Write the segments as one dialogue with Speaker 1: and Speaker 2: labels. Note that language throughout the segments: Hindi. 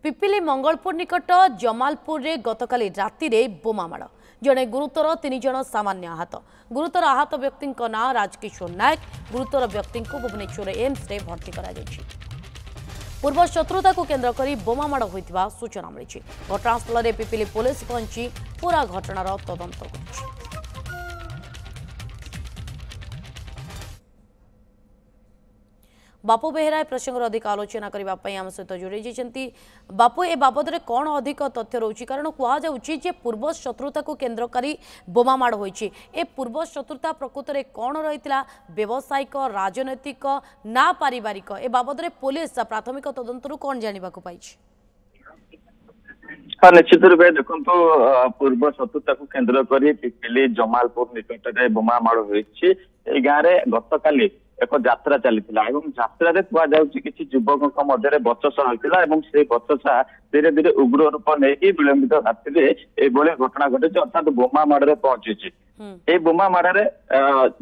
Speaker 1: पिपिली मंगलपुर निकट जमालपुर रे गतकाली राति रे बोमा माड़ जड़े गुरुतर 3 जन सामान्य आहत। गुरुतर आहत व्यक्ति नाँ राजकिशोर नायक। गुरुतर व्यक्ति को भुवनेश्वर एम्स रे भर्ती करा जायछि। पूर्व शत्रुता को केन्द्र करी बोमा माड़ होइतिबा सूचना मिली। घटनास्थल रे पिपिली पुलिस पहुंची पूरा घटनार तदंत करिछि। बापू बेहेरा प्रसंग अधिक आलोचना करने आम सहित जोड़ी जाइछन्ती। बापू ए बाबद में कौन अधिक तथ्य रोचे कारण कहुचे पूर्व शत्रुता को केन्द्र करी बोमा माड़ होइछि। ए पूर्व शत्रुता प्रकृत में कौन रही व्यवसायिक राजनैतिक ना पारिवारिक ए बाबद में पुलिस प्राथमिक तदंतर कौन जाना पाई?
Speaker 2: हाँ निश्चित रूप देखो पूर्व शत्रुता को केन्द्र कर पिपिली जमालपुर निकट में बोमा माड़ होइछि। ए गाँव में गतकाली एक यात्रा चली यात्रा किसी युवकों मध्य बचसा होता है बचसा धीरे धीरे उग्र रूप नहीं विलंबित राति घटना घटी अर्थात बोमा माड़े पहुंची। ए बोमा माड़े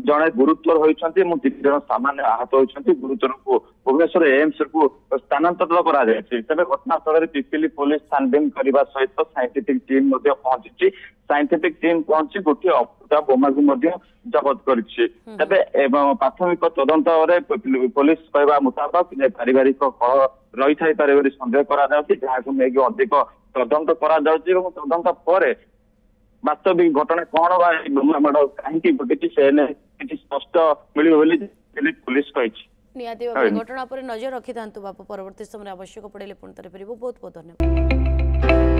Speaker 2: जड़े गुरुतर होती 3 जन सामान्य आहत होती। गुरुतर को भुवनेश्वर एम्स को स्थानांतरित करा तेज घटनास्थल पिपिली पुलिस छानबीन करने सहित साइंटिफिक टीम पहुंची। साइंटिफिक टीम पहुंची गोटे अफुटा बोमा को जबत कर प्राथमिक तदंत पुलिस कहवा मुताबक पारिवारिक कलह रही थाई पारे सन्देह करा अधिक तदंत करा तदंत पर वास्तविक घटना कौन बा बोमा माड़ कहीं घटी से स्पष्ट मिले पुलिस कही।
Speaker 1: घटना पर नजर रखि था बापू परवर्ती समय आवश्यक पड़े पुणी थे बहुत बहुत धन्यवाद।